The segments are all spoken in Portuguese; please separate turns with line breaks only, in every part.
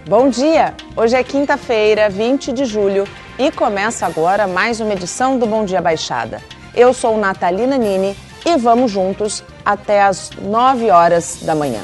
Bom dia! Hoje é quinta-feira, 20 de julho e começa agora mais uma edição do Bom Dia Baixada. Eu sou Natalina Nini e vamos juntos até às 9 horas da manhã.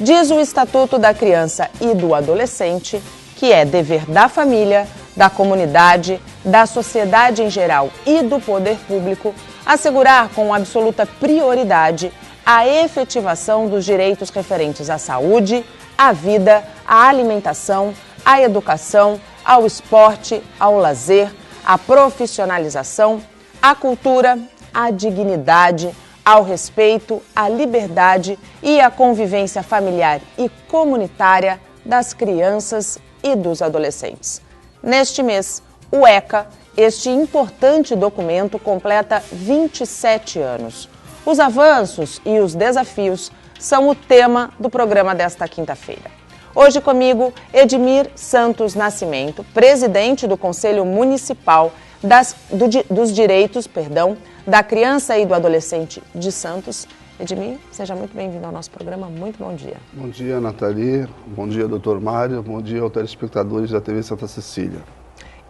Diz o Estatuto da Criança e do Adolescente que é dever da família, da comunidade, da sociedade em geral e do poder público assegurar com absoluta prioridade a efetivação dos direitos referentes à saúde, à vida, à alimentação, à educação, ao esporte, ao lazer, à profissionalização, à cultura, à dignidade, ao respeito, à liberdade e à convivência familiar e comunitária das crianças e dos adolescentes. Neste mês, o ECA, este importante documento, completa 27 anos. Os avanços e os desafios são o tema do programa desta quinta-feira. Hoje comigo, Edmir Santos Nascimento, presidente do Conselho Municipal dos Direitos da Criança e do Adolescente de Santos. Edmir, seja muito bem-vindo ao nosso programa. Muito bom dia.
Bom dia, Nathalie. Bom dia, doutor Mário. Bom dia aos telespectadores da TV Santa Cecília.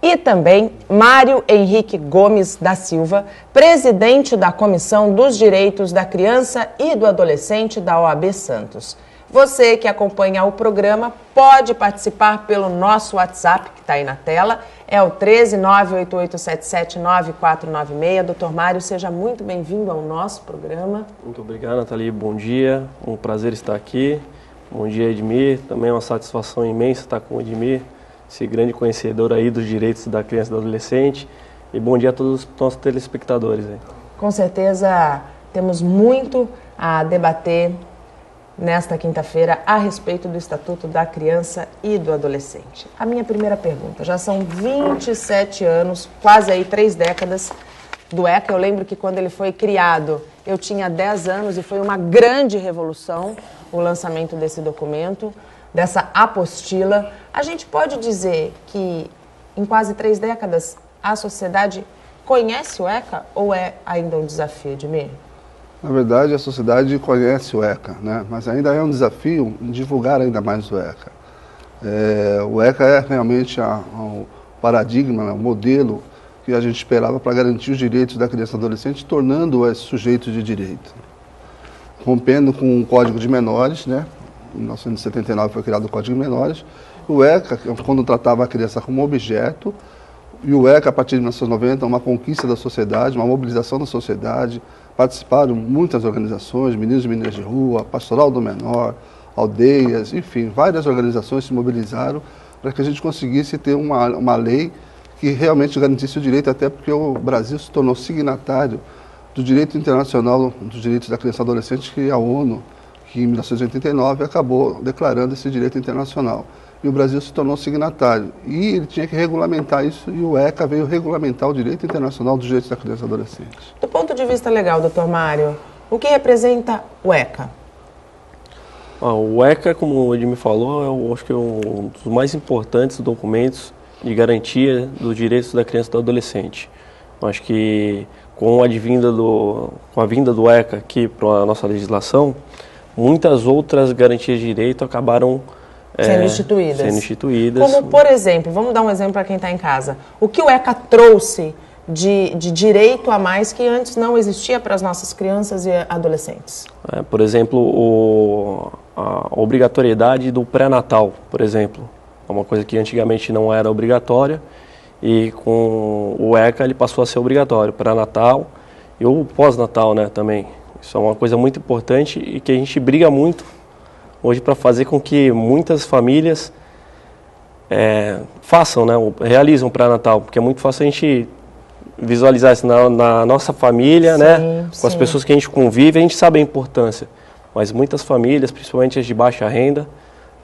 E também Mário Henrique Gomes da Silva, presidente da Comissão dos Direitos da Criança e do Adolescente da OAB Santos. Você que acompanha o programa pode participar pelo nosso WhatsApp, que está aí na tela, é o 13988779496. Doutor Mário, seja muito bem-vindo ao nosso programa.
Muito obrigado, Nathalie. Bom dia, um prazer estar aqui. Bom dia, Edmir. Também é uma satisfação imensa estar com o Edmir, esse grande conhecedor aí dos direitos da criança e do adolescente. E bom dia a todos os nossos telespectadores aí.
Com certeza temos muito a debater nesta quinta-feira a respeito do Estatuto da Criança e do Adolescente. A minha primeira pergunta, já são 27 anos, quase aí 3 décadas do ECA. Eu lembro que quando ele foi criado, eu tinha 10 anos e foi uma grande revolução o lançamento desse documento, dessa apostila. A gente pode dizer que em quase 3 décadas a sociedade conhece o ECA ou é ainda um desafio, Edmir?
Na verdade, a sociedade conhece o ECA, né? Mas ainda é um desafio divulgar ainda mais o ECA. O ECA é realmente o paradigma, o modelo que a gente esperava para garantir os direitos da criança e do adolescente, tornando-as sujeitos de direito. Rompendo com o Código de Menores, né? Em 1979 foi criado o Código de Menores. O ECA, quando tratava a criança como objeto, e o ECA, a partir de 1990, uma conquista da sociedade, uma mobilização da sociedade. Participaram muitas organizações, meninos e meninas de rua, Pastoral do Menor, aldeias, enfim, várias organizações se mobilizaram para que a gente conseguisse ter uma lei que realmente garantisse o direito, até porque o Brasil se tornou signatário do direito internacional dos direitos da criança e adolescente, que a ONU, que em 1989 acabou declarando esse direito internacional. E o Brasil se tornou signatário. E ele tinha que regulamentar isso, e o ECA veio regulamentar o direito internacional dos direitos da criança e adolescente.
Do ponto de vista legal, doutor Mário, o que representa o ECA?
O ECA, como o Edmir falou, eu acho que é um dos mais importantes documentos de garantia dos direitos da criança e do adolescente. Eu acho que com a vinda do ECA aqui para a nossa legislação, muitas outras garantias de direito acabaram sendo instituídas.
Como, por exemplo, vamos dar um exemplo para quem está em casa. O que o ECA trouxe de direito a mais que antes não existia para as nossas crianças e adolescentes?
Por exemplo, a obrigatoriedade do pré-natal, por exemplo. É uma coisa que antigamente não era obrigatória e com o ECA ele passou a ser obrigatório. Pré-natal e o pós-natal, né, também. Isso é uma coisa muito importante e que a gente briga muito hoje para fazer com que muitas famílias façam, né, realizam o pré-natal, porque é muito fácil a gente visualizar isso na nossa família, sim, né, com as pessoas que a gente convive, a gente sabe a importância, mas muitas famílias, principalmente as de baixa renda,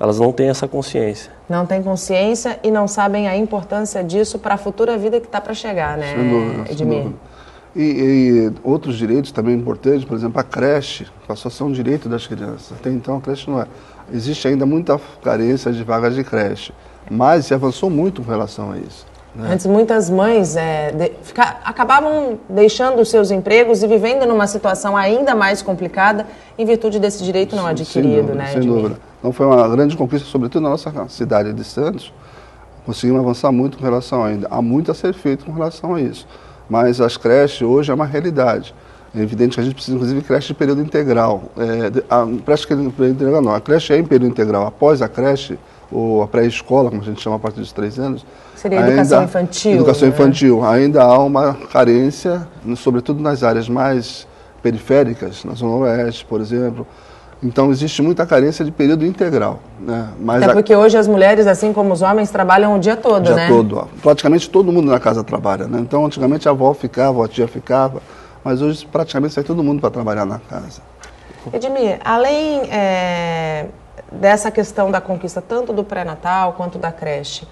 elas não têm essa consciência.
Não têm consciência e não sabem a importância disso para a futura vida que está para chegar, né, Edmir?
E outros direitos também importantes, por exemplo, a creche passou a ser um direito das crianças. Até então a creche não é. Existe ainda muita carência de vagas de creche, mas se avançou muito com relação a isso. Né?
Antes muitas mães acabavam deixando os seus empregos e vivendo numa situação ainda mais complicada em virtude desse direito não adquirido,
sem dúvida. Então foi uma grande conquista, sobretudo na nossa cidade de Santos. Conseguimos avançar muito com relação ainda. Há muito a ser feito com relação a isso. Mas as creches hoje é uma realidade. É evidente que a gente precisa, inclusive, de creche de período integral. A creche é em período integral. Após a creche, ou a pré-escola, como a gente chama a partir dos 3 anos.
Seria educação infantil.
Educação
né?
infantil. Ainda há uma carência, sobretudo nas áreas mais periféricas, na Zona Oeste, por exemplo. Então, existe muita carência de período integral. Né? Mas
até porque hoje as mulheres, assim como os homens, trabalham o dia todo, né?
O dia todo. Praticamente todo mundo na casa trabalha. Né? Então, antigamente a avó ficava, a tia ficava, mas hoje praticamente sai todo mundo para trabalhar na casa.
Edmir, além dessa questão da conquista tanto do pré-natal quanto da creche,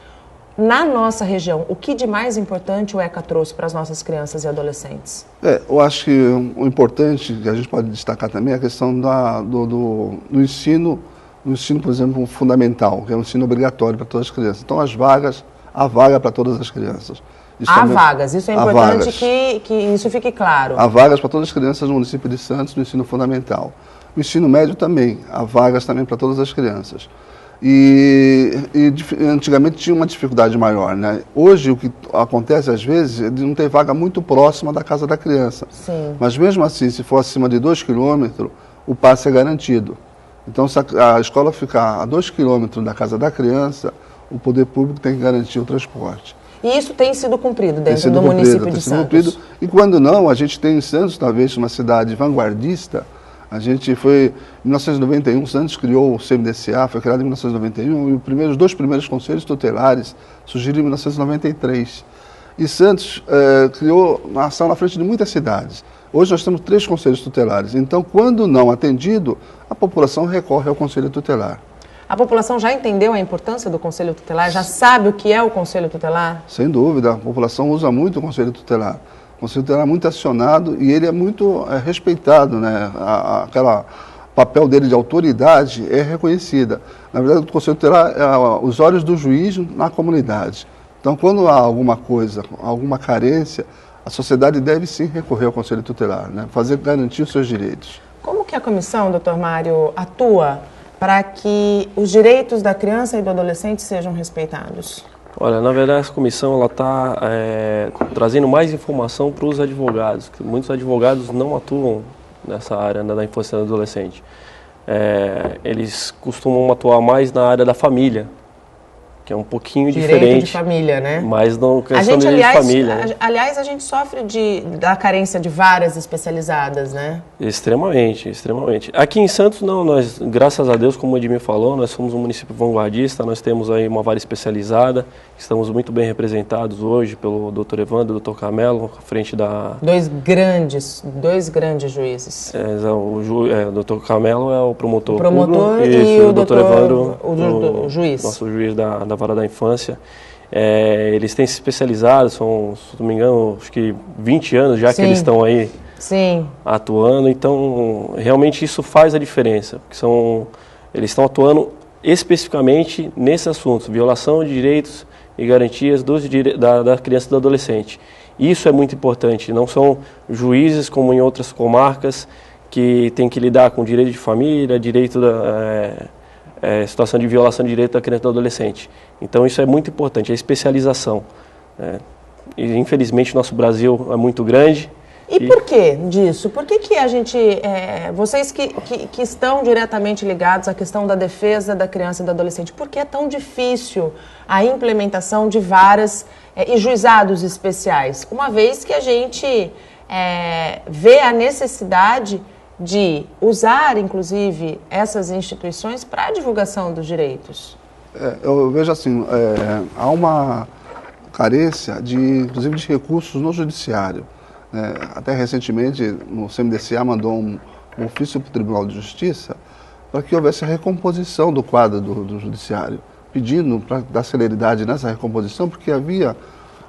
na nossa região, o que de mais importante o ECA trouxe para as nossas crianças e adolescentes? Eu
acho que o importante, que a gente pode destacar também, é a questão do ensino, por exemplo, fundamental, que é um ensino obrigatório para todas as crianças. Então, há vaga para todas as crianças.
Há vagas, isso é importante que isso fique claro.
Há vagas para todas as crianças no município de Santos, no ensino fundamental. O ensino médio também, há vagas também para todas as crianças. E antigamente tinha uma dificuldade maior, né? Hoje o que acontece às vezes é de não ter vaga muito próxima da casa da criança.
Sim.
Mas mesmo assim, se for acima de 2 quilômetros, o passe é garantido. Então, se a escola ficar a 2 quilômetros da casa da criança, o poder público tem que garantir o transporte.
E isso tem sido cumprido dentro do município de Santos?
E quando não, a gente tem em Santos, talvez uma cidade vanguardista. A gente foi, em 1991, Santos criou o CMDCA, foi criado em 1991, e os 2 primeiros conselhos tutelares surgiram em 1993. E Santos criou uma ação na frente de muitas cidades. Hoje nós temos 3 conselhos tutelares. Então, quando não atendido, a população recorre ao conselho tutelar.
A população já entendeu a importância do conselho tutelar? Já sabe o que é o conselho tutelar?
Sem dúvida, a população usa muito o conselho tutelar. O Conselho Tutelar é muito acionado e ele é muito respeitado, né? Aquela papel dele de autoridade é reconhecida. Na verdade, o Conselho Tutelar é os olhos do juiz na comunidade. Então, quando há alguma coisa, alguma carência, a sociedade deve sim recorrer ao Conselho Tutelar, né? Garantir os seus direitos.
Como que a comissão, doutor Mário, atua para que os direitos da criança e do adolescente sejam respeitados?
Olha, na verdade essa comissão ela está trazendo mais informação para os advogados, que muitos advogados não atuam nessa área da infância e do adolescente. Eles costumam atuar mais na área da família, que é um pouquinho diferente.
Direito de família, né?
Mas não questão de família. Né?
Aliás, a gente sofre da carência de varas especializadas, né?
Extremamente, extremamente. Aqui em Santos, não, nós, graças a Deus, como o Edmir falou, nós somos um município vanguardista, nós temos aí uma vara especializada, estamos muito bem representados hoje pelo Dr. Evandro e Dr. Camelo, à frente da... Dois grandes juízes. O Dr. Camelo é o promotor.
O promotor
público,
e o
Dr. Evandro,
o juiz.
Nosso juiz da vara da infância. Eles têm se especializado, são, se não me engano, acho que 20 anos já. Sim. Que eles estão aí. Sim. Atuando, então realmente isso faz a diferença, porque eles estão atuando especificamente nesse assunto, violação de direitos e garantias da criança e do adolescente. Isso é muito importante, não são juízes como em outras comarcas que têm que lidar com direito de família, direito situação de violação de direito da criança e do adolescente. Então isso é muito importante, a especialização. E infelizmente o nosso Brasil é muito grande.
E por que disso? Por que a gente, vocês que estão diretamente ligados à questão da defesa da criança e do adolescente, por que é tão difícil a implementação de varas e juizados especiais? Uma vez que a gente vê a necessidade de usar, inclusive, essas instituições para a divulgação dos direitos?
Eu vejo assim, há uma carência, inclusive, de recursos no judiciário. Até recentemente, o CMDCA mandou um ofício para o Tribunal de Justiça para que houvesse a recomposição do quadro do judiciário, pedindo para dar celeridade nessa recomposição, porque havia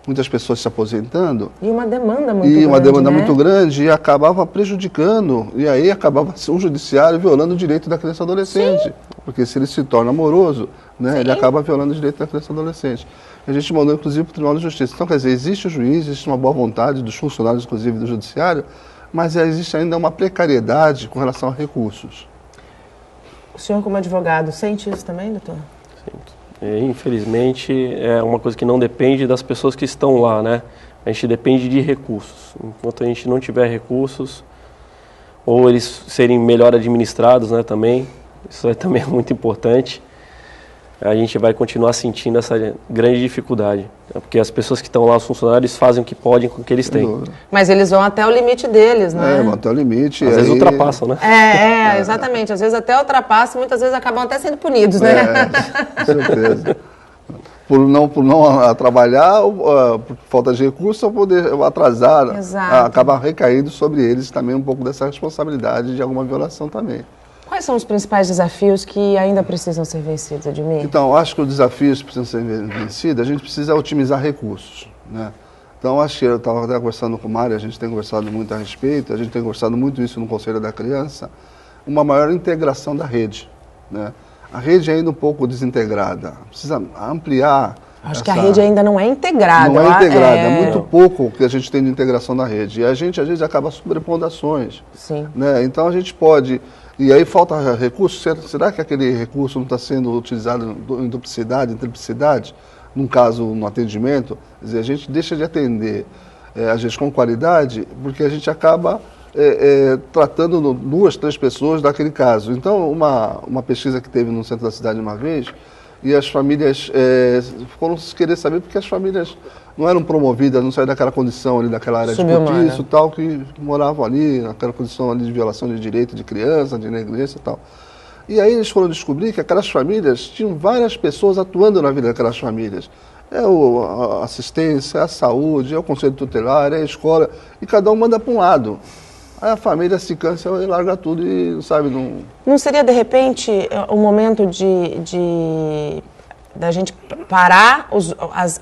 muitas pessoas se aposentando.
E uma demanda muito grande. E uma demanda muito grande,
e acabava prejudicando, e aí acabava o judiciário violando o direito da criança e adolescente. Sim. Porque se ele se torna moroso, né, ele acaba violando o direito da criança e adolescente. A gente mandou, inclusive, para o Tribunal de Justiça. Então, quer dizer, existe o juiz, existe uma boa vontade dos funcionários, inclusive, do judiciário, mas existe ainda uma precariedade com relação a recursos.
O senhor, como advogado, sente isso também, doutor?
Sinto. Infelizmente, é uma coisa que não depende das pessoas que estão lá, né? A gente depende de recursos. Enquanto a gente não tiver recursos, ou eles serem melhor administrados, né, também, isso também é muito importante, a gente vai continuar sentindo essa grande dificuldade. Né? Porque as pessoas que estão lá, os funcionários, fazem o que podem com o que eles têm.
Mas eles vão até o limite deles, né?
Vão até o limite.
Às vezes ultrapassam, né?
Exatamente. Às vezes até ultrapassam, muitas vezes acabam até sendo punidos, né?
Com certeza. Por não trabalhar, por falta de recursos, ou poder atrasar, acaba recaindo sobre eles também um pouco dessa responsabilidade de alguma violação também.
Quais são os principais desafios que ainda precisam ser vencidos, Edmir?
Então, acho que os desafios que precisam ser vencidos, a gente precisa otimizar recursos, né? Então, acho que eu estava até conversando com o Mário, a gente tem conversado muito a respeito, a gente tem conversado muito isso no Conselho da Criança, uma maior integração da rede, né? A rede é ainda um pouco desintegrada, precisa ampliar.
Acho que a rede ainda não é integrada.
Não é integrada, é muito pouco o que a gente tem de integração na rede. E a gente, às vezes, acaba sobrepondo ações.
Sim.
Né? Então, a gente pode... E aí falta recurso, será que aquele recurso não está sendo utilizado em duplicidade, em triplicidade? Num caso, no atendimento, quer dizer, a gente deixa de atender, às vezes, com qualidade, porque a gente acaba tratando 2, 3 pessoas daquele caso. Então, uma pesquisa que teve no centro da cidade uma vez, e as famílias foram querer saber porque as famílias não eram promovidas, não saíram daquela condição ali, daquela área de cortiço e tal, que moravam ali, naquela condição ali de violação de direito de criança, de negligência e tal. E aí eles foram descobrir que aquelas famílias tinham várias pessoas atuando na vida daquelas famílias. A assistência, a saúde, o conselho tutelar, a escola, e cada um manda para um lado. Aí a família se cansa e larga tudo e, sabe, não... Não
seria, de repente, o momento da gente parar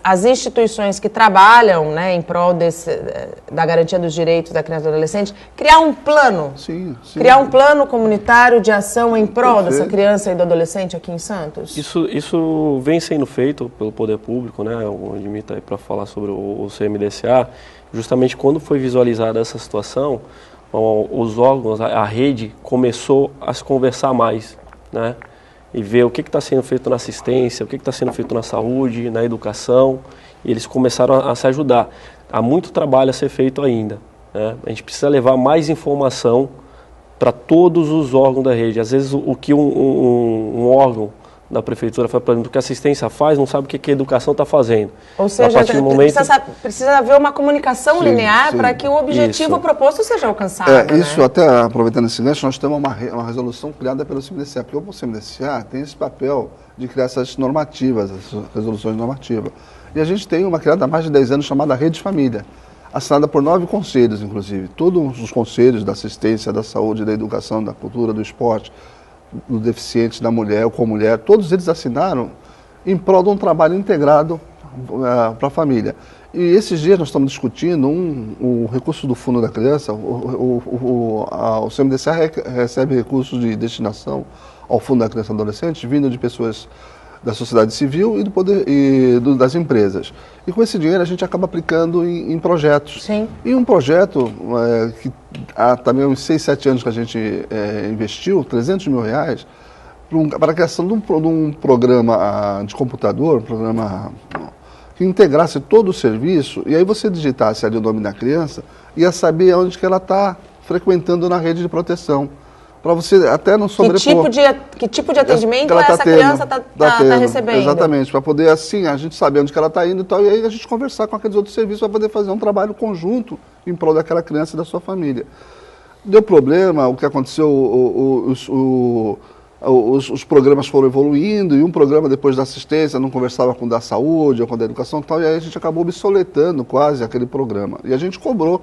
as instituições que trabalham, né, em prol da garantia dos direitos da criança e do adolescente, criar um plano?
Sim.
Criar um plano comunitário de ação em prol dessa criança e do adolescente aqui em Santos?
Isso vem sendo feito pelo poder público, né? O Edmir está aí para falar sobre o CMDCA. Justamente quando foi visualizada essa situação, os órgãos, a rede começou a se conversar mais, né? E ver o que está sendo feito na assistência, o que está sendo feito na saúde, na educação, e eles começaram a se ajudar. Há muito trabalho a ser feito ainda, né? A gente precisa levar mais informação para todos os órgãos da rede. Às vezes o que um órgão da prefeitura faz, por exemplo, o que a assistência faz, não sabe o que a educação está fazendo.
Ou seja, precisa haver uma comunicação linear para que o objetivo proposto seja alcançado.
Isso, até aproveitando esse gancho, nós temos uma resolução criada pelo CMDCA, porque o CMDCA tem esse papel de criar essas normativas, essas resoluções normativas. E a gente tem uma criada há mais de 10 anos chamada Rede Família, assinada por 9 conselhos, inclusive. Todos os conselhos da assistência, da saúde, da educação, da cultura, do esporte, do deficiente, da mulher, com mulher, todos eles assinaram em prol de um trabalho integrado para a família. E esses dias nós estamos discutindo o recurso do Fundo da Criança, o CMDCA recebe recursos de destinação ao Fundo da Criança e Adolescente, vindo de pessoas da sociedade civil das empresas. E com esse dinheiro a gente acaba aplicando em projetos.
Sim.
E um projeto que há também uns 6, 7 anos que a gente investiu, R$300 mil, para a criação de um programa de computador, programa que integrasse todo o serviço, e aí você digitasse ali o nome da criança, ia saber onde que ela está frequentando na rede de proteção. Para você até não sobrepor.
Que tipo de atendimento essa criança está recebendo?
Exatamente, para poder assim, a gente saber onde que ela está indo e tal, e aí a gente conversar com aqueles outros serviços para poder fazer um trabalho conjunto em prol daquela criança e da sua família. Deu problema, o que aconteceu, os programas foram evoluindo, e um programa depois da assistência não conversava com o da saúde ou com o da educação e tal, e aí a gente acabou obsoletando quase aquele programa. E a gente cobrou,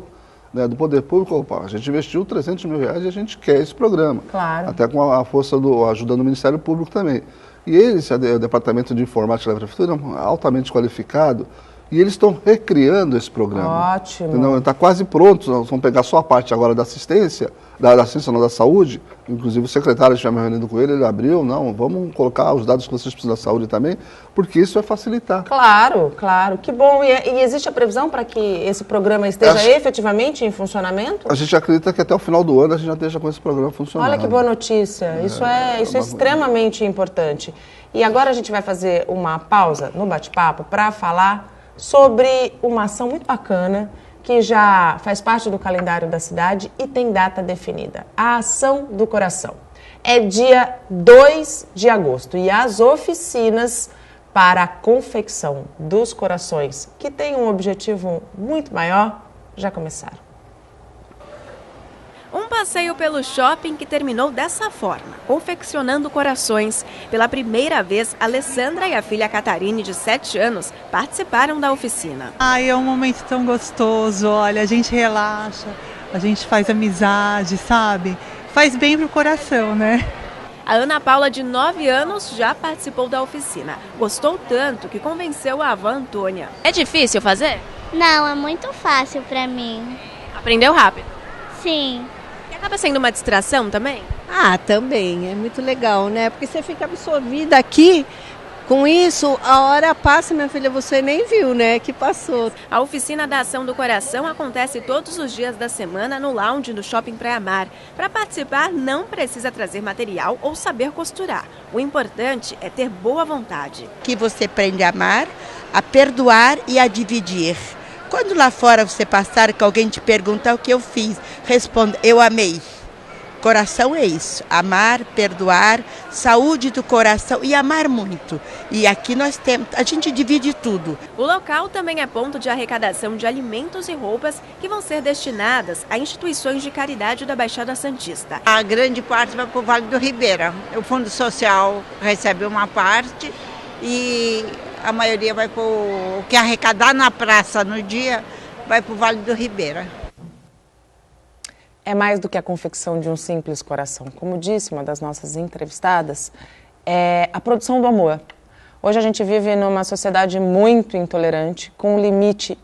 né, do poder público, a gente investiu R$300 mil e a gente quer esse programa.
Claro.
Até com a força a ajuda do Ministério Público também. E eles, o Departamento de Informática da Prefeitura, altamente qualificado, E eles estão recriando esse programa.
Ótimo.
Está quase pronto, nós vamos pegar só a parte agora da assistência, não, da saúde. Inclusive o secretário estiver me reunindo com ele abriu, não, vamos colocar os dados que vocês precisam da saúde também, porque isso vai facilitar.
Claro, claro, que bom. E existe a previsão para que esse programa esteja efetivamente em funcionamento?
A gente acredita que até o final do ano a gente já esteja com esse programa funcionando.
Olha que boa notícia, isso é extremamente importante. E agora a gente vai fazer uma pausa no bate-papo para falar sobre uma ação muito bacana que já faz parte do calendário da cidade e tem data definida. A Ação do Coração. É dia 2 de agosto e as oficinas para a confecção dos corações, que tem um objetivo muito maior, já começaram.
Um passeio pelo shopping que terminou dessa forma, confeccionando corações. Pela primeira vez, Alessandra e a filha Catarine, de 7 anos, participaram da oficina.
Ai, é um momento tão gostoso, olha, a gente relaxa, a gente faz amizade, sabe? Faz bem pro coração, né?
A Ana Paula, de 9 anos, já participou da oficina. Gostou tanto que convenceu a avó Antônia. É difícil fazer?
Não, é muito fácil pra mim.
Aprendeu rápido?
Sim.
Acaba sendo uma distração também?
Ah, também. É muito legal, né? Porque você fica absorvida aqui. Com isso, a hora passa, minha filha, você nem viu, né? Que passou.
A oficina da Ação do Coração acontece todos os dias da semana no lounge do Shopping Praia Mar. Para participar, não precisa trazer material ou saber costurar. O importante é ter boa vontade.
Que você aprende a amar, a perdoar e a dividir. Quando lá fora você passar que alguém te perguntar o que eu fiz, responda, eu amei. Coração é isso, amar, perdoar, saúde do coração e amar muito. E aqui nós temos, a gente divide tudo.
O local também é ponto de arrecadação de alimentos e roupas que vão ser destinadas a instituições de caridade da Baixada Santista.
A grande parte vai para o Vale do Ribeira. O Fundo Social recebe uma parte e a maioria vai para o que arrecadar na praça no dia, vai para o Vale do Ribeira.
É mais do que a confecção de um simples coração. Como disse uma das nossas entrevistadas, é a produção do amor. Hoje a gente vive numa sociedade muito intolerante, com um limite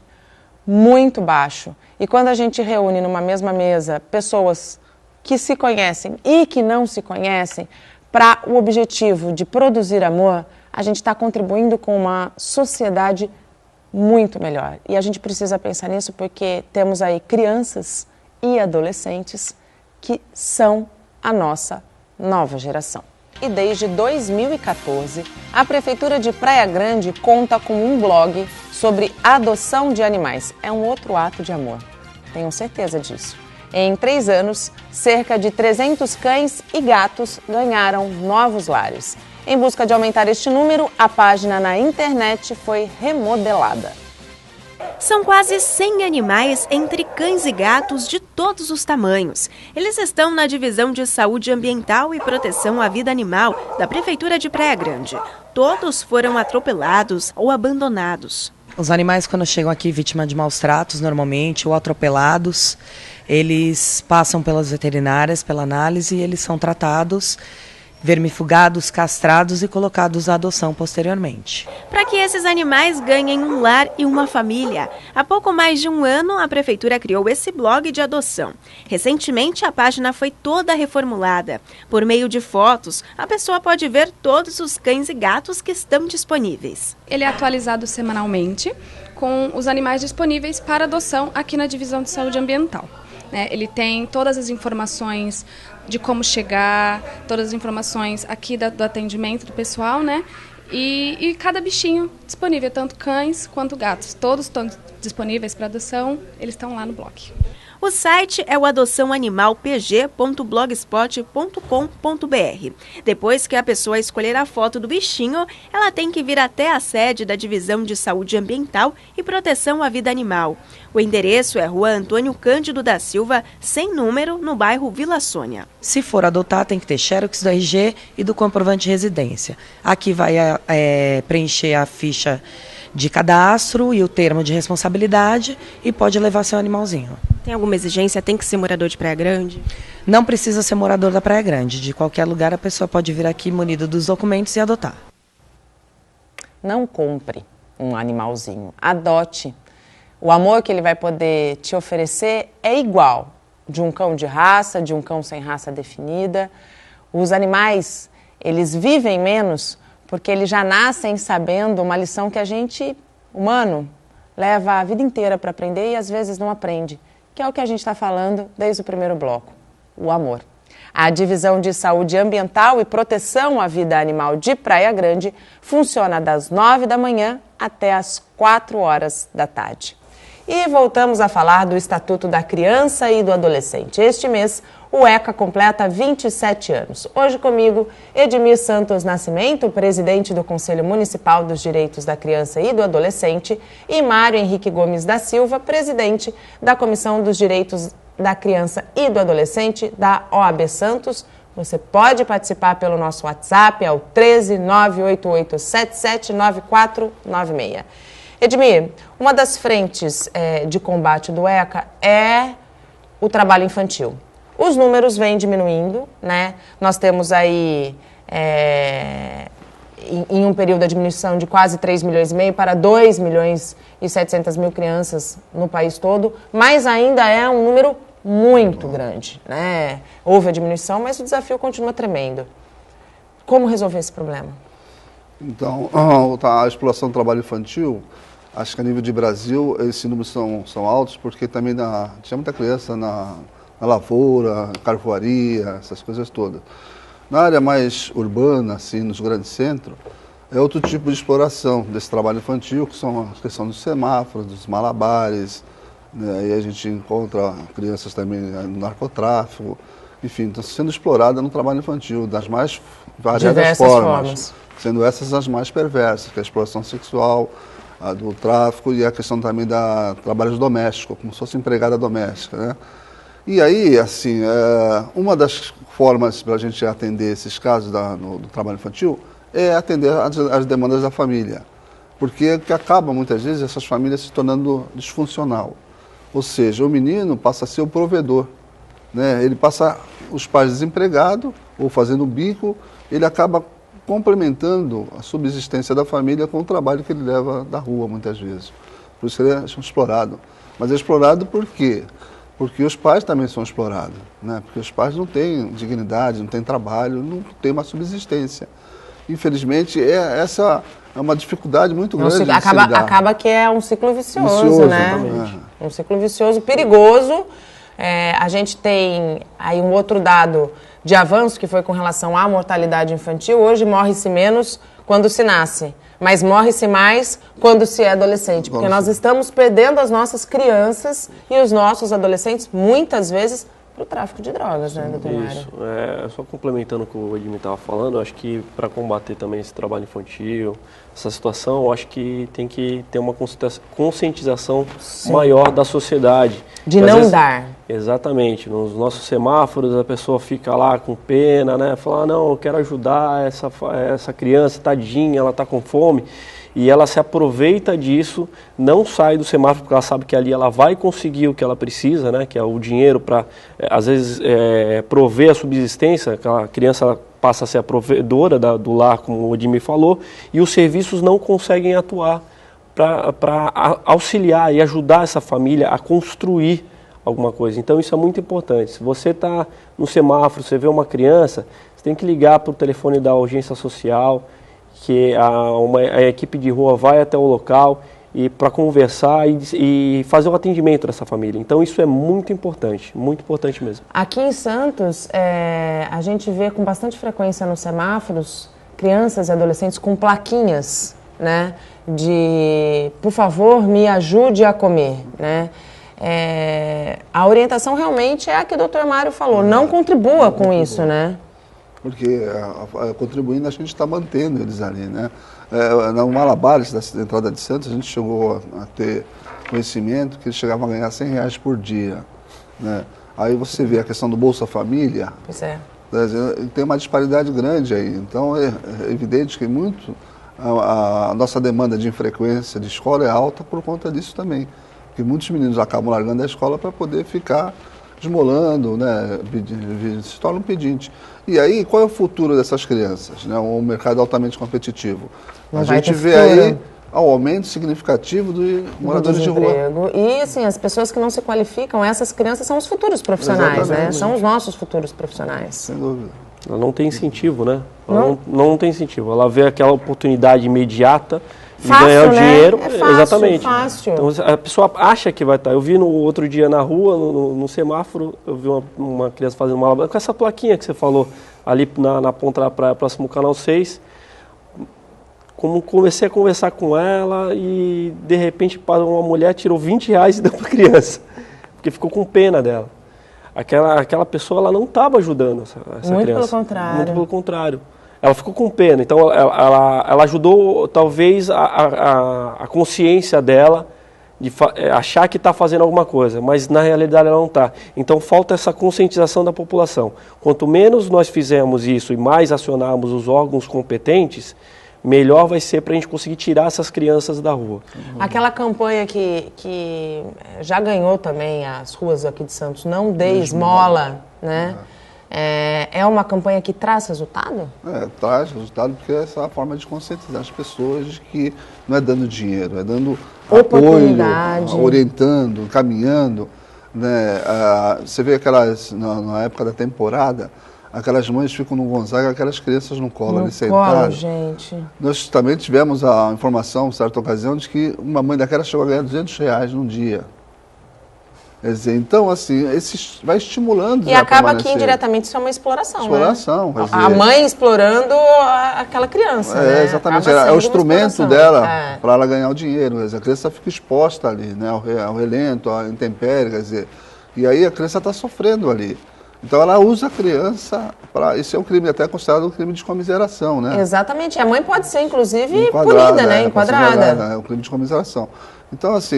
muito baixo. E quando a gente reúne numa mesma mesa pessoas que se conhecem e que não se conhecem, para o objetivo de produzir amor, a gente está contribuindo com uma sociedade muito melhor. E a gente precisa pensar nisso porque temos aí crianças e adolescentes que são a nossa nova geração. E desde 2014, a Prefeitura de Praia Grande conta com um blog sobre adoção de animais. É um outro ato de amor, tenham certeza disso. Em 3 anos, cerca de 300 cães e gatos ganharam novos lares. Em busca de aumentar este número, a página na internet foi remodelada.
São quase 100 animais entre cães e gatos de todos os tamanhos. Eles estão na Divisão de Saúde Ambiental e Proteção à Vida Animal da Prefeitura de Praia Grande. Todos foram atropelados ou abandonados.
Os animais, quando chegam aqui vítima de maus tratos, normalmente, ou atropelados, eles passam pelas veterinárias, pela análise, e eles são tratados, vermifugados, castrados e colocados à adoção posteriormente.
Para que esses animais ganhem um lar e uma família, há pouco mais de um ano a Prefeitura criou esse blog de adoção. Recentemente a página foi toda reformulada. Por meio de fotos, a pessoa pode ver todos os cães e gatos que estão disponíveis.
Ele é atualizado semanalmente com os animais disponíveis para adoção aqui na Divisão de Saúde Ambiental. Ele tem todas as informações de como chegar, todas as informações aqui do atendimento do pessoal, né? E cada bichinho disponível, tanto cães quanto gatos. Todos estão disponíveis para adoção, eles estão lá no blog.
O site é o adoçãoanimalpg.blogspot.com.br. Depois que a pessoa escolher a foto do bichinho, ela tem que vir até a sede da Divisão de Saúde Ambiental e Proteção à Vida Animal. O endereço é Rua Antônio Cândido da Silva, sem número, no bairro Vila Sônia.
Se for adotar, tem que ter xerox do RG e do comprovante de residência. Aqui vai preencher a ficha de cadastro e o termo de responsabilidade e pode levar seu animalzinho.
Tem alguma exigência? Tem que ser morador de Praia Grande?
Não precisa ser morador da Praia Grande. De qualquer lugar a pessoa pode vir aqui munido dos documentos e adotar.
Não compre, um animalzinho. Adote. O amor que ele vai poder te oferecer é igual de um cão de raça, de um cão sem raça definida. Os animais, eles vivem menos porque eles já nascem sabendo uma lição que a gente, humano, leva a vida inteira para aprender e às vezes não aprende, que é o que a gente está falando desde o primeiro bloco, o amor. A Divisão de Saúde Ambiental e Proteção à Vida Animal de Praia Grande funciona das 9 da manhã até as 4 horas da tarde. E voltamos a falar do Estatuto da Criança e do Adolescente. Este mês, o ECA completa 27 anos. Hoje comigo, Edmir Santos Nascimento, presidente do Conselho Municipal dos Direitos da Criança e do Adolescente, e Mário Henrique Gomes da Silva, presidente da Comissão dos Direitos da Criança e do Adolescente da OAB Santos. Você pode participar pelo nosso WhatsApp, é o 13988779496. Edmir, uma das frentes de combate do ECA é o trabalho infantil. Os números vêm diminuindo, né? Nós temos aí, em um período de diminuição de quase 3,5 milhões para 2,7 milhões crianças no país todo, mas ainda é um número muito grande, né? Houve a diminuição, mas o desafio continua tremendo. Como resolver esse problema?
Então, a exploração do trabalho infantil, acho que a nível de Brasil, esses números são altos, porque também tinha muita criança na lavoura, carvoaria, essas coisas todas. Na área mais urbana, assim, nos grandes centros, é outro tipo de exploração desse trabalho infantil, que são a questão dos semáforos, dos malabares, né? Aí a gente encontra crianças também no narcotráfico, enfim, estão sendo exploradas no trabalho infantil, das mais variadas formas, sendo essas as mais perversas, que é a exploração sexual, a do tráfico e a questão também da trabalho doméstico, como se fosse empregada doméstica, né? E aí, assim, uma das formas para a gente atender esses casos do trabalho infantil é atender as demandas da família, porque que acaba muitas vezes essas famílias se tornando disfuncional, ou seja, o menino passa a ser o provedor, né? Ele passa os pais desempregados ou fazendo bico, ele acaba complementando a subsistência da família com o trabalho que ele leva da rua, muitas vezes. Por isso ele é explorado. Mas é explorado por quê? Porque os pais também são explorados, né? Porque os pais não têm dignidade, não têm trabalho, não têm uma subsistência. Infelizmente, essa é uma dificuldade muito grande.
Acaba que é um ciclo vicioso, né?
Exatamente.
Um ciclo vicioso, perigoso. A gente tem aí um outro dado de avanço, que foi com relação à mortalidade infantil. Hoje morre-se menos quando se nasce, mas morre-se mais quando se é adolescente, porque nós estamos perdendo as nossas crianças e os nossos adolescentes, muitas vezes, para o tráfico de drogas, né, doutor Mário?
Isso, só complementando o que o Edmir estava falando, eu acho que para combater também esse trabalho infantil, essa situação, eu acho que tem que ter uma conscientização maior da sociedade.
De não dar.
Exatamente. Nos nossos semáforos a pessoa fica lá com pena, né? Fala, não, eu quero ajudar essa criança, tadinha, ela está com fome. E ela se aproveita disso, não sai do semáforo porque ela sabe que ali ela vai conseguir o que ela precisa, né? Que é o dinheiro para, às vezes, prover a subsistência. Aquela criança ela passa a ser a provedora do lar, como o Edmir falou, e os serviços não conseguem atuar para auxiliar e ajudar essa família a construir alguma coisa. Então isso é muito importante. Se você está no semáforo, você vê uma criança, você tem que ligar para o telefone da urgência social, que a equipe de rua vai até o local e para conversar e fazer o atendimento dessa família. Então isso é muito importante mesmo.
Aqui em Santos, a gente vê com bastante frequência nos semáforos crianças e adolescentes com plaquinhas, né, de por favor me ajude a comer, né? A orientação realmente é a que o Dr. Mário falou, não contribua com isso, né?
Porque contribuindo a gente está mantendo eles ali, né? No Malabares, da entrada de Santos, a gente chegou a ter conhecimento que eles chegavam a ganhar R$100 por dia, né? Aí você vê a questão do Bolsa Família,
pois é.
Tem uma disparidade grande aí, então é evidente que a nossa demanda de infrequência de escola é alta por conta disso também, porque muitos meninos acabam largando a escola para poder ficar esmolando, né, se torna um pedinte. E aí, qual é o futuro dessas crianças? Né? Um mercado altamente competitivo. A gente vê aí ao aumento significativo de moradores de rua.
E, assim, as pessoas que não se qualificam, essas crianças são os futuros profissionais, né? São os nossos futuros profissionais.
Sem dúvida.
Ela não tem incentivo, né? Ela não tem incentivo. Ela vê aquela oportunidade imediata de ganhar o dinheiro.
É fácil,
exatamente.
Fácil.
Então a pessoa acha que vai estar. Eu vi no outro dia na rua, no semáforo, eu vi uma criança fazendo uma malabar com essa plaquinha que você falou ali na ponta da praia, próximo ao Canal 6. Como comecei a conversar com ela e de repente uma mulher tirou R$20 e deu para a criança, porque ficou com pena dela. Aquela pessoa ela não estava ajudando essa
Muito
criança.
Pelo contrário.
Muito pelo contrário. Ela ficou com pena, então ela ajudou talvez a consciência dela de achar que está fazendo alguma coisa, mas na realidade ela não está. Então falta essa conscientização da população. Quanto menos nós fizermos isso e mais acionarmos os órgãos competentes, melhor vai ser para a gente conseguir tirar essas crianças da rua.
Aquela campanha que já ganhou também as ruas aqui de Santos, Não Dê Esmola, né? É uma campanha que traz resultado?
Traz resultado porque essa é a forma de conscientizar as pessoas de que não é dando dinheiro, é dando apoio, orientando, caminhando. Né? Você vê aquelas, na época da temporada, aquelas mães ficam no Gonzaga, aquelas crianças no colo ali sentadas.
Gente.
Nós também tivemos a informação, em certa ocasião, de que uma mãe daquela chegou a ganhar R$200 num dia. Quer dizer, então, assim, vai estimulando.
E acaba que indiretamente isso é uma exploração.
Exploração.
Né? A mãe explorando aquela criança. Né?
Exatamente. É o instrumento dela para ela ganhar o dinheiro. A criança fica exposta ali, né, ao relento, à intempérie, quer dizer. E aí a criança está sofrendo ali. Então ela usa a criança para... Isso é um crime até considerado um crime de comiseração, né?
Exatamente. A mãe pode ser, inclusive, punida, né? Enquadrada.
É um crime de comiseração. Então, assim,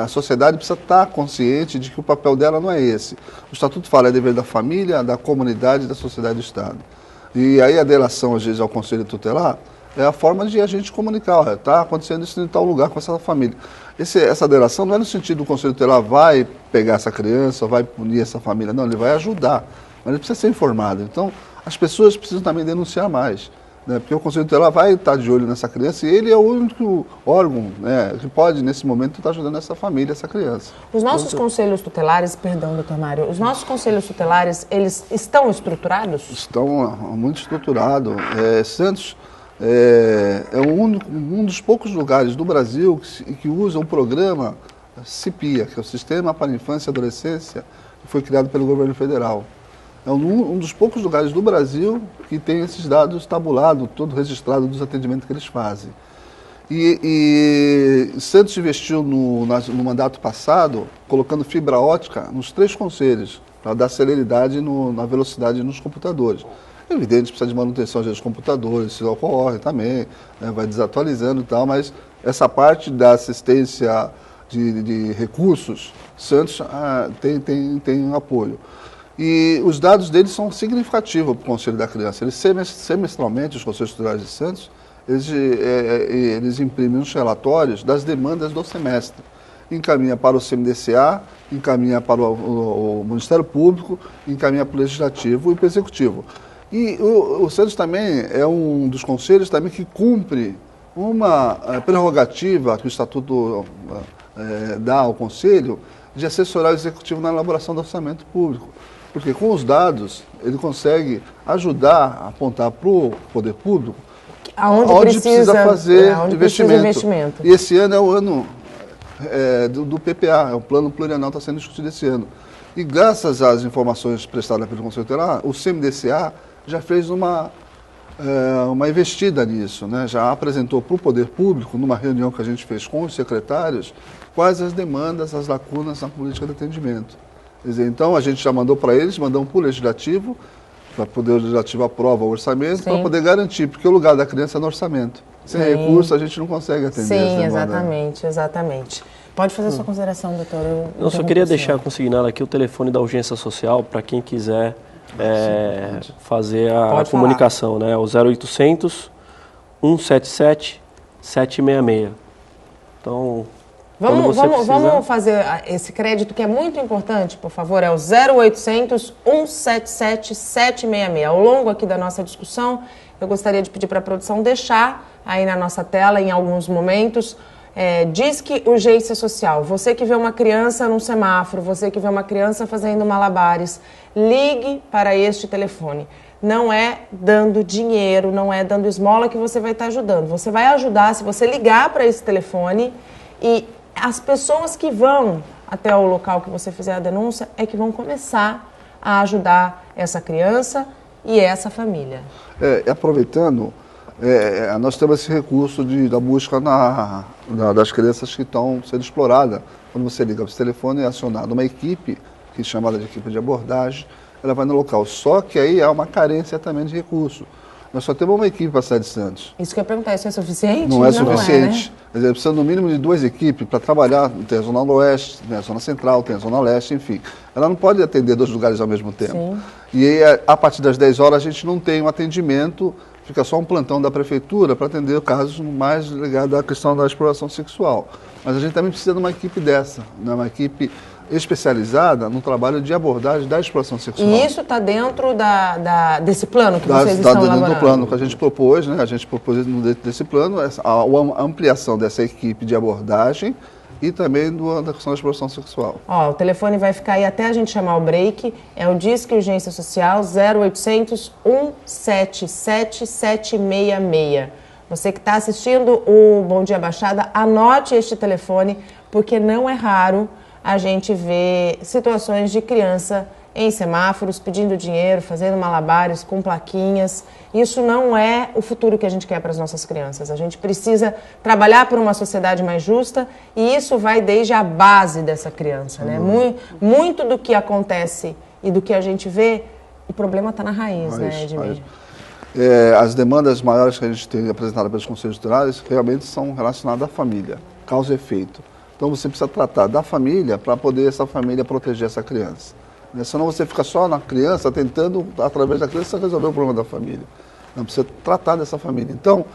a sociedade precisa estar consciente de que o papel dela não é esse. O Estatuto fala, é dever da família, da comunidade, da sociedade e do Estado. E aí a delação, às vezes, ao Conselho Tutelar é a forma de a gente comunicar. Está acontecendo isso em tal lugar com essa família. Essa delação não é no sentido do Conselho Tutelar vai pegar essa criança, vai punir essa família. Não, ele vai ajudar. Mas ele precisa ser informado. Então, as pessoas precisam também denunciar mais. Né, porque o Conselho Tutelar vai estar de olho nessa criança e ele é o único órgão, né, que pode, nesse momento, estar ajudando essa família, essa criança.
Os nossos conselhos tutelares, perdão, doutor Mário, os nossos conselhos tutelares, eles estão estruturados?
Estão muito estruturados. Santos é um dos poucos lugares do Brasil que usa o programa CIPIA, que é o Sistema para a Infância e Adolescência, que foi criado pelo governo federal. É um dos poucos lugares do Brasil que tem esses dados tabulados, todo registrado dos atendimentos que eles fazem. E Santos investiu no mandato passado, colocando fibra ótica nos 3 conselhos, para dar celeridade na velocidade nos computadores. É evidente, precisa de manutenção dos computadores, isso ocorre também, né, vai desatualizando e tal, mas essa parte da assistência de recursos, Santos tem um apoio. E os dados deles são significativos para o Conselho da Criança. Eles semestralmente, os Conselhos Tutelares de Santos, eles imprimem uns relatórios das demandas do semestre. Encaminha para o CMDCA, encaminha para o Ministério Público, encaminha para o Legislativo e para o Executivo. E o Santos também é um dos conselhos também que cumpre uma prerrogativa que o Estatuto dá ao Conselho de assessorar o Executivo na elaboração do orçamento público. Porque com os dados, ele consegue ajudar a apontar para o poder público onde precisa fazer investimento. E esse ano é o ano do PPA, é o Plano Plurianual que está sendo discutido esse ano. E graças às informações prestadas pelo Conselho Tutelar, o CMDCA já fez uma investida nisso, né? Já apresentou para o poder público, numa reunião que a gente fez com os secretários, quais as demandas, as lacunas na política de atendimento. Quer dizer, então, a gente já mandou para eles, mandamos para o Legislativo, para poder o Legislativo aprova o orçamento, para poder garantir, porque o lugar da criança é no orçamento. Sem recurso, a gente não consegue atender.
Sim, exatamente. Pode fazer sua consideração, doutor.
Eu só queria deixar consignado aqui o telefone da urgência social para quem quiser fazer a comunicação, né? O 0800 177 766. Então,
Vamos fazer esse crédito que é muito importante, por favor, é o 0800 177 766. Ao longo aqui da nossa discussão, eu gostaria de pedir para a produção deixar aí na nossa tela, em alguns momentos, Disque Urgência Social. Você que vê uma criança num semáforo, você que vê uma criança fazendo malabares, ligue para este telefone. Não é dando dinheiro, não é dando esmola que você vai estar ajudando. Você vai ajudar se você ligar para esse telefone, e as pessoas que vão até o local que você fizer a denúncia é que vão começar a ajudar essa criança e essa família.
Aproveitando, nós temos esse recurso da busca das crianças que estão sendo exploradas. Quando você liga para esse telefone, é acionada uma equipe, que é chamada de equipe de abordagem, ela vai no local. Só que aí há uma carência também de recurso. Nós só temos uma equipe para a cidade de Santos.
Isso que eu ia perguntar, isso é suficiente?
Não é suficiente. Né? Quer dizer, precisa no mínimo de 2 equipes para trabalhar. Tem a Zona Oeste, tem a Zona Central, tem a Zona Leste, enfim. Ela não pode atender 2 lugares ao mesmo tempo. Sim. E aí, a partir das 10 horas, a gente não tem um atendimento, fica só um plantão da prefeitura para atender casos mais ligados à questão da exploração sexual. Mas a gente também precisa de uma equipe dessa, né? Uma equipe especializada no trabalho de abordagem da exploração sexual.
E isso está dentro desse plano que vocês estão elaborando?
Está dentro do plano que a gente propôs, né? A gente propôs dentro desse plano a ampliação dessa equipe de abordagem e também da questão da exploração sexual.
O telefone vai ficar aí até a gente chamar o break, é o Disque Urgência Social 0800 177 766. Você que está assistindo o Bom Dia Baixada, anote este telefone, porque não é raro a gente vê situações de criança em semáforos pedindo dinheiro, fazendo malabares com plaquinhas. Isso não é o futuro que a gente quer para as nossas crianças. A gente precisa trabalhar por uma sociedade mais justa, e isso vai desde a base dessa criança, né? Muito do que acontece e do que a gente vê, o problema está na raiz, né, Edmir?
As demandas maiores que a gente tem apresentadas pelos conselhos tutelares realmente são relacionadas à família, causa e efeito. Então você precisa tratar da família para poder essa família proteger essa criança. Senão você fica só na criança, tentando, através da criança, resolver o problema da família. Não precisa tratar dessa família. Então,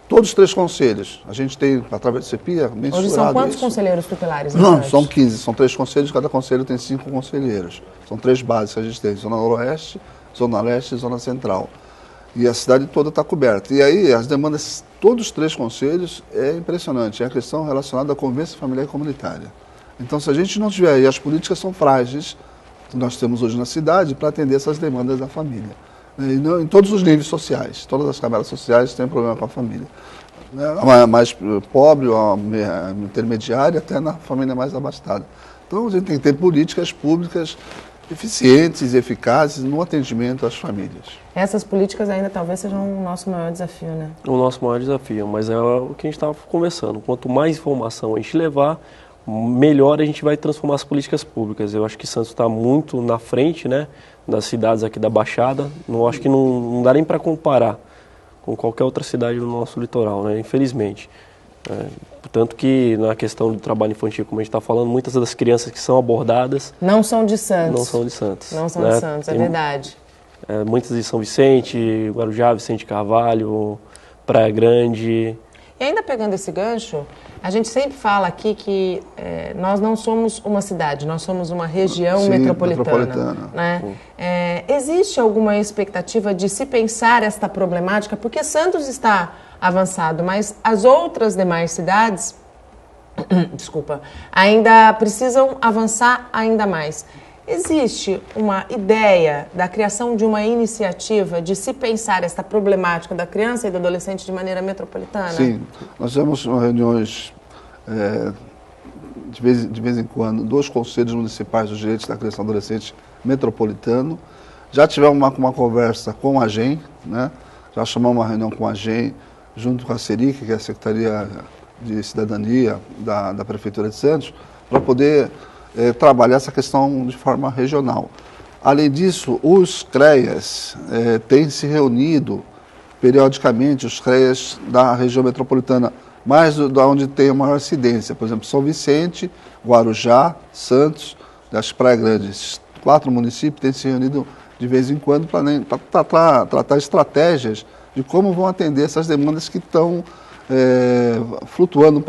todos os 3 conselhos, a gente tem, através do CEPIA, mensurado. Hoje
são quantos conselheiros tutelares?
Não, são 15, são 3 conselhos, cada conselho tem 5 conselheiros. São 3 bases que a gente tem, Zona Noroeste, Zona Leste e Zona Central. E a cidade toda está coberta. E aí, as demandas, todos os 3 conselhos, é impressionante. É a questão relacionada à convivência familiar e comunitária. Então, se a gente não tiver, e as políticas são frágeis, que nós temos hoje na cidade, para atender essas demandas da família. E não, em todos os níveis sociais, todas as camadas sociais têm problema com a família. A mais pobre, a intermediária, até na família mais abastada. Então, a gente tem que ter políticas públicas eficientes e eficazes no atendimento às famílias.
Essas políticas ainda talvez sejam o nosso maior desafio, né?
O nosso maior desafio, mas é o que a gente estava conversando. Quanto mais informação a gente levar, melhor a gente vai transformar as políticas públicas. Eu acho que Santos está muito na frente, né, das cidades aqui da Baixada. Acho que não dá nem para comparar com qualquer outra cidade do nosso litoral, né, infelizmente. Tanto que na questão do trabalho infantil, como a gente está falando, muitas das crianças que são abordadas...
Não são de Santos.
Não são de Santos.
Não são de Santos, é verdade.
Muitas de São Vicente, Guarujá, Vicente Carvalho, Praia Grande...
E ainda pegando esse gancho, a gente sempre fala aqui que nós não somos uma cidade, nós somos uma região metropolitana. Né? Existe alguma expectativa de se pensar esta problemática? Porque Santos está avançado, mas as outras demais cidades, ainda precisam avançar ainda mais. Existe uma ideia da criação de uma iniciativa de se pensar esta problemática da criança e do adolescente de maneira metropolitana?
Sim, nós temos reuniões de vez em quando, 2 conselhos municipais dos direitos da criança e do adolescente metropolitano. Já tivemos uma conversa com a GEM, né? Já chamamos uma reunião com a GEM, junto com a SERIC, que é a Secretaria de Cidadania da Prefeitura de Santos, para poder trabalhar essa questão de forma regional. Além disso, os CREAs têm se reunido periodicamente, os CREAs da região metropolitana, mais da onde tem a maior incidência. Por exemplo, São Vicente, Guarujá, Santos, das Praia Grande. Esses 4 municípios têm se reunido de vez em quando para tratar estratégias de como vão atender essas demandas que estão flutuando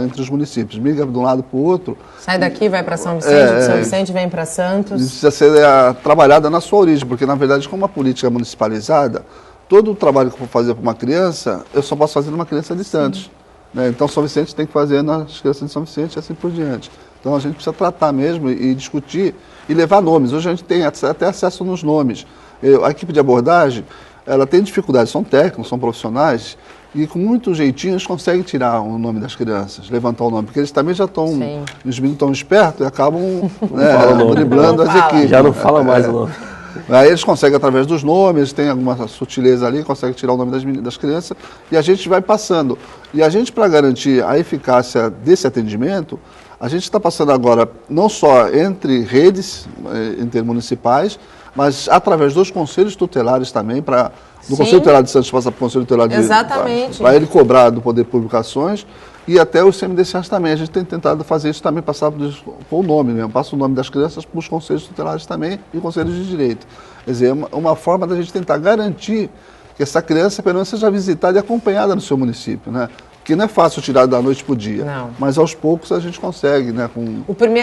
entre os municípios, migra de um lado para o outro.
Sai daqui, vai para São Vicente, de São Vicente vem para Santos.
Precisa ser trabalhada na sua origem, porque na verdade, como a política é municipalizada, todo o trabalho que eu for fazer para uma criança, eu só posso fazer numa criança de Santos. Né? Então São Vicente tem que fazer nas crianças de São Vicente e assim por diante. Então a gente precisa tratar mesmo e discutir e levar nomes. Hoje a gente tem até acesso nos nomes. A equipe de abordagem, ela tem dificuldades, são técnicos, são profissionais, e com muito jeitinho eles conseguem tirar o nome das crianças, levantar o nome, porque eles também já estão, os meninos estão espertos e acabam driblando as equipes.
Já não fala mais o nome.
Aí eles conseguem, através dos nomes, tem alguma sutileza ali, conseguem tirar o nome das crianças, e a gente vai passando. E a gente, para garantir a eficácia desse atendimento, a gente está passando agora não só entre redes intermunicipais, mas através dos conselhos tutelares também, do Conselho Tutelar de Santos passar para o Conselho Tutelar de
Exatamente.
Para ele cobrar do Poder Público ações, e até os CMDCs também. A gente tem tentado fazer isso também, passar com o nome mesmo. Passa o nome das crianças para os conselhos tutelares também e conselhos de direito. Quer dizer, é uma forma da gente tentar garantir que essa criança, pelo menos, seja visitada e acompanhada no seu município, né? Que não é fácil tirar da noite para o dia, mas aos poucos a gente consegue, né?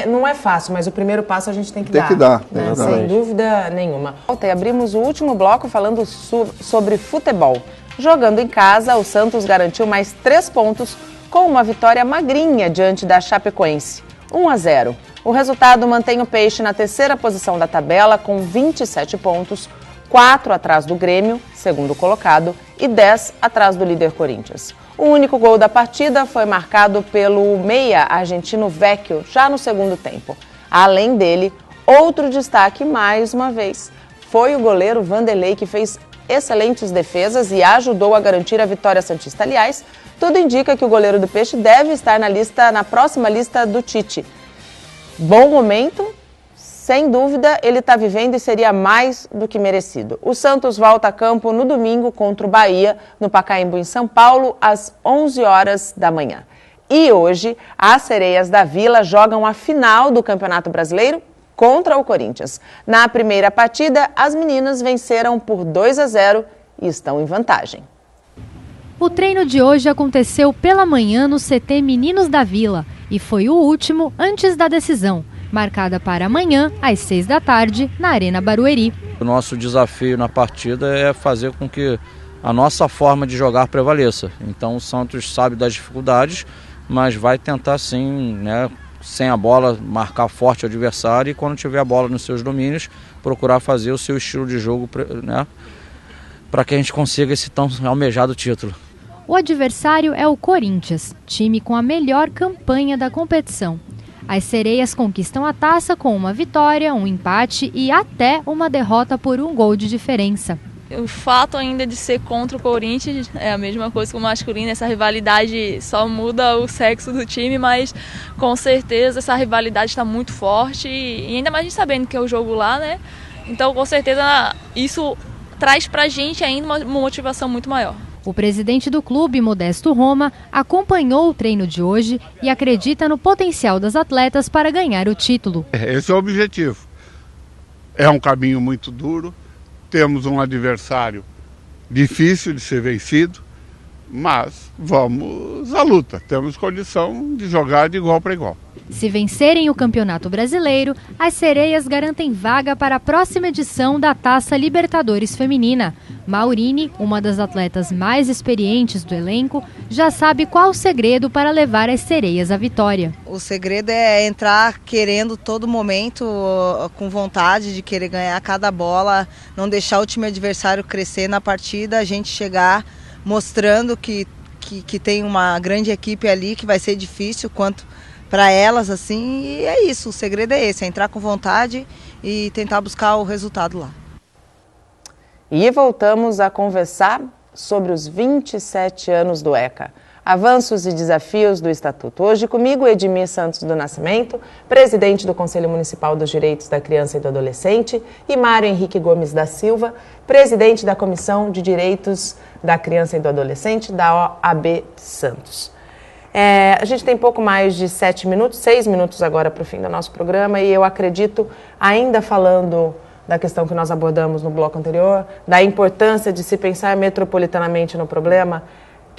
Não é fácil, mas o primeiro passo a gente tem que dar.
Tem que dar,
né? Sem dúvida nenhuma. E abrimos o último bloco falando sobre futebol. Jogando em casa, o Santos garantiu mais 3 pontos com uma vitória magrinha diante da Chapecoense, 1-0. O resultado mantém o Peixe na 3ª posição da tabela com 27 pontos, 4 atrás do Grêmio, segundo colocado, e 10 atrás do líder Corinthians. O único gol da partida foi marcado pelo meia argentino Vecchio, já no segundo tempo. Além dele, outro destaque mais uma vez foi o goleiro Vanderlei, que fez excelentes defesas e ajudou a garantir a vitória santista. Aliás, tudo indica que o goleiro do Peixe deve estar na próxima lista do Tite. Bom momento, sem dúvida, ele está vivendo e seria mais do que merecido. O Santos volta a campo no domingo contra o Bahia, no Pacaembu, em São Paulo, às 11 horas da manhã. E hoje, as Sereias da Vila jogam a final do Campeonato Brasileiro contra o Corinthians. Na primeira partida, as meninas venceram por 2-0 e estão em vantagem.
O treino de hoje aconteceu pela manhã no CT Meninos da Vila e foi o último antes da decisão, marcada para amanhã, às 6 da tarde, na Arena Barueri.
O nosso desafio na partida é fazer com que a nossa forma de jogar prevaleça. Então o Santos sabe das dificuldades, mas vai tentar sim, né, sem a bola, marcar forte o adversário e quando tiver a bola nos seus domínios, procurar fazer o seu estilo de jogo, né, para que a gente consiga esse tão almejado título.
O adversário é o Corinthians, time com a melhor campanha da competição. As Sereias conquistam a taça com uma vitória, um empate e até uma derrota por 1 gol de diferença.
O fato ainda de ser contra o Corinthians é a mesma coisa que o masculino, essa rivalidade só muda o sexo do time, mas com certeza essa rivalidade está muito forte e ainda mais a gente sabendo que é o jogo lá, né? Então com certeza isso traz pra gente ainda uma motivação muito maior.
O presidente do clube, Modesto Roma, acompanhou o treino de hoje e acredita no potencial das atletas para ganhar o título.
Esse é o objetivo. É um caminho muito duro, temos um adversário difícil de ser vencido, mas vamos à luta, temos condição de jogar de igual para igual.
Se vencerem o Campeonato Brasileiro, as Sereias garantem vaga para a próxima edição da Taça Libertadores Feminina. Maurine, uma das atletas mais experientes do elenco, já sabe qual o segredo para levar as Sereias à vitória.
O segredo é entrar querendo todo momento, com vontade de querer ganhar cada bola, não deixar o time adversário crescer na partida, a gente chegar mostrando que tem uma grande equipe ali, que vai ser difícil quanto para elas, assim, e é isso, o segredo é esse, é entrar com vontade e tentar buscar o resultado lá.
E voltamos a conversar sobre os 27 anos do ECA. Avanços e desafios do Estatuto. Hoje comigo, Edmir Santos do Nascimento, presidente do Conselho Municipal dos Direitos da Criança e do Adolescente, e Mário Henrique Gomes da Silva, presidente da Comissão de Direitos da Criança e do Adolescente da OAB Santos. A gente tem pouco mais de 7 minutos, 6 minutos agora para o fim do nosso programa, e eu acredito, ainda falando da questão que nós abordamos no bloco anterior, da importância de se pensar metropolitanamente no problema,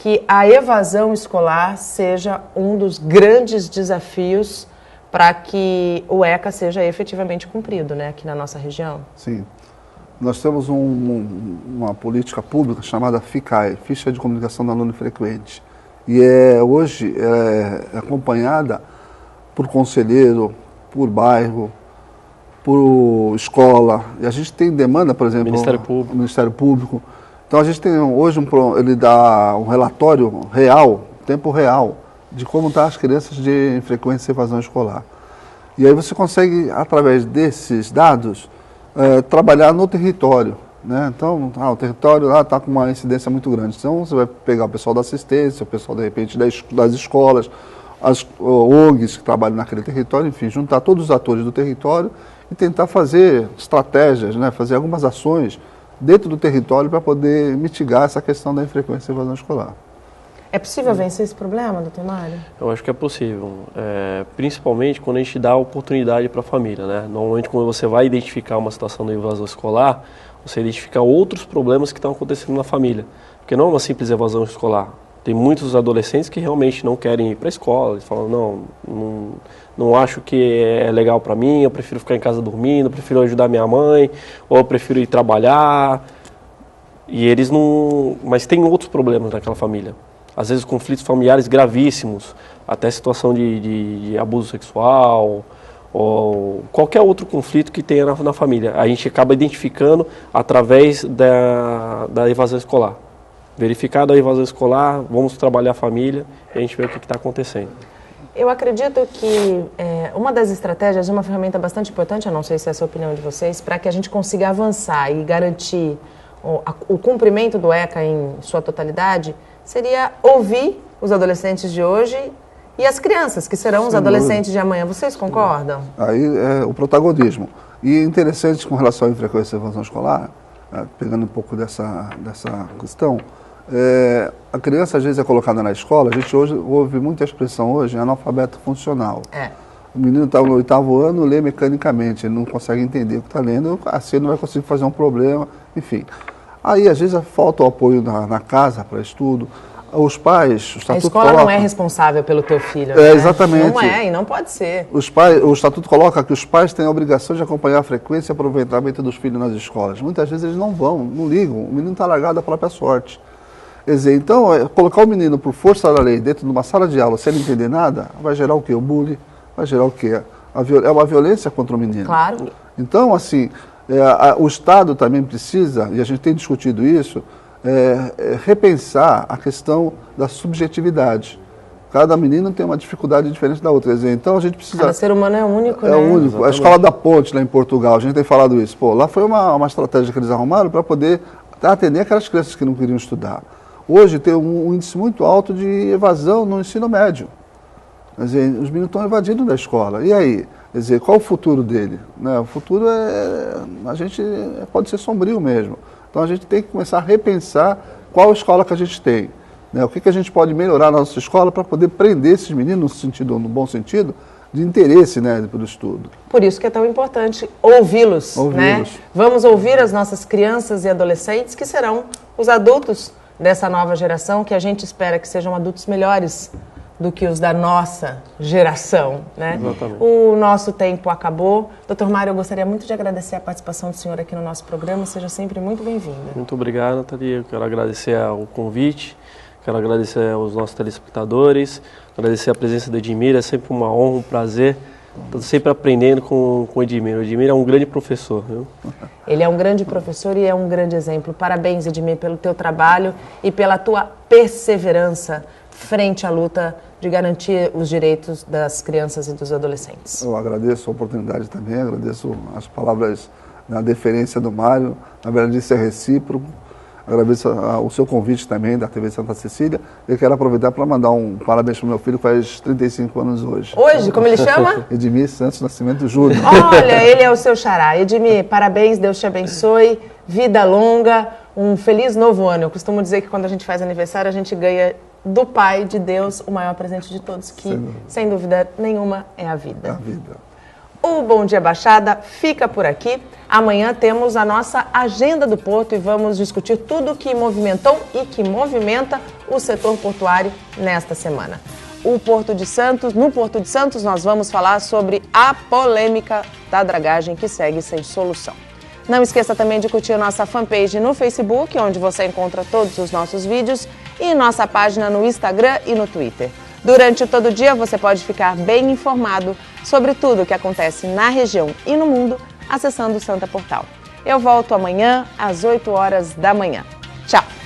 que a evasão escolar seja um dos grandes desafios para que o ECA seja efetivamente cumprido, né, aqui na nossa região?
Sim. Nós temos uma política pública chamada FICAE, Ficha de Comunicação do Aluno Frequente. E hoje é acompanhada por conselheiro, por bairro, por escola. E a gente tem demanda, por exemplo, Ministério Público. Então a gente tem hoje ele dá um relatório real, tempo real, de como estão as crianças de frequência e evasão escolar. E aí você consegue, através desses dados, trabalhar no território, né? Então, o território lá está com uma incidência muito grande. Então você vai pegar o pessoal da assistência, o pessoal, de repente, das escolas, as ONGs que trabalham naquele território, enfim, juntar todos os atores do território e tentar fazer estratégias, né? Fazer algumas ações dentro do território para poder mitigar essa questão da infrequência e evasão escolar.
É possível vencer esse problema, doutor Mário?
Eu acho que é possível, principalmente quando a gente dá oportunidade para a família, né? Normalmente quando você vai identificar uma situação de evasão escolar, você identifica outros problemas que estão acontecendo na família, porque não é uma simples evasão escolar. Tem muitos adolescentes que realmente não querem ir para a escola, eles falam, não acho que é legal para mim, eu prefiro ficar em casa dormindo, eu prefiro ajudar minha mãe, ou eu prefiro ir trabalhar. E eles não... Mas tem outros problemas naquela família. Às vezes conflitos familiares gravíssimos, até situação de abuso sexual, ou qualquer outro conflito que tenha na família. A gente acaba identificando através da evasão escolar. Verificada a evasão escolar, vamos trabalhar a família e a gente vê o que está acontecendo.
Eu acredito que uma das estratégias, uma ferramenta bastante importante, eu não sei se essa é a opinião de vocês, para que a gente consiga avançar e garantir o cumprimento do ECA em sua totalidade, seria ouvir os adolescentes de hoje e as crianças, que serão os adolescentes de amanhã. Vocês concordam?
Aí é o protagonismo. E interessante com relação à infrequência e evasão escolar, pegando um pouco dessa questão, a criança às vezes é colocada na escola, a gente hoje ouve muita expressão hoje, analfabeto funcional. O menino está no 8º ano, lê mecanicamente, ele não consegue entender o que está lendo, assim ele não vai conseguir fazer um problema, enfim. Aí às vezes falta o apoio na casa para estudo. Os pais, o estatuto
a escola
coloca...
não é responsável pelo teu filho, né?
Exatamente.
Não é, e não pode ser.
O estatuto coloca que os pais têm a obrigação de acompanhar a frequência e aproveitamento dos filhos nas escolas. Muitas vezes eles não vão, não ligam, o menino está largado à própria sorte. Quer dizer, então, colocar o menino por força da lei dentro de uma sala de aula sem ele entender nada, vai gerar o quê? O bullying, vai gerar o quê? É uma violência contra o menino.
Claro.
Então, assim, o Estado também precisa, e a gente tem discutido isso, repensar a questão da subjetividade. Cada menino tem uma dificuldade diferente da outra. Quer dizer, então a gente precisa...
Cada ser humano é único, né?
É único. Exatamente. A Escola da Ponte, lá em Portugal, a gente tem falado isso. Pô, lá foi uma estratégia que eles arrumaram para poder atender aquelas crianças que não queriam estudar. Hoje tem um índice muito alto de evasão no ensino médio. Quer dizer, os meninos estão evadindo da escola. E aí? Quer dizer, qual o futuro dele? Né? O futuro pode ser sombrio mesmo. Então a gente tem que começar a repensar qual escola que a gente tem. Né? O que a gente pode melhorar na nossa escola para poder prender esses meninos, no bom sentido, de interesse, né, pelo estudo.
Por isso que é tão importante ouvi-los. Né? Vamos ouvir as nossas crianças e adolescentes, que serão os adultos dessa nova geração, que a gente espera que sejam adultos melhores do que os da nossa geração, né?
Exatamente.
O nosso tempo acabou. Doutor Mário, eu gostaria muito de agradecer a participação do senhor aqui no nosso programa. Seja sempre muito bem-vindo.
Muito obrigado, Nathalie. Eu quero agradecer o convite, quero agradecer aos nossos telespectadores, agradecer a presença do Edmir. É sempre uma honra, um prazer. Estou sempre aprendendo com o Edmir. O Edmir é um grande professor, viu?
Ele é um grande professor e é um grande exemplo. Parabéns, Edmir, pelo teu trabalho e pela tua perseverança frente à luta de garantir os direitos das crianças e dos adolescentes.
Eu agradeço a oportunidade também, agradeço as palavras na deferência do Mário, na verdade isso é recíproco. Agradeço o seu convite também da TV Santa Cecília. Eu quero aproveitar para mandar um parabéns para o meu filho, que faz 35 anos hoje.
Hoje? Como ele chama?
Edmir Santos Nascimento Júnior.
Olha, ele é o seu xará. Edmir, parabéns, Deus te abençoe, vida longa, um feliz novo ano. Eu costumo dizer que quando a gente faz aniversário, a gente ganha do Pai, de Deus, o maior presente de todos, que, sem dúvida nenhuma, é a vida.
A vida.
O Bom Dia Baixada fica por aqui. Amanhã temos a nossa agenda do Porto e vamos discutir tudo o que movimentou e que movimenta o setor portuário nesta semana. No Porto de Santos, nós vamos falar sobre a polêmica da dragagem que segue sem solução. Não esqueça também de curtir nossa fanpage no Facebook, onde você encontra todos os nossos vídeos, e nossa página no Instagram e no Twitter. Durante todo o dia você pode ficar bem informado sobre tudo o que acontece na região e no mundo, acessando o Santa Portal. Eu volto amanhã às 8 horas da manhã. Tchau!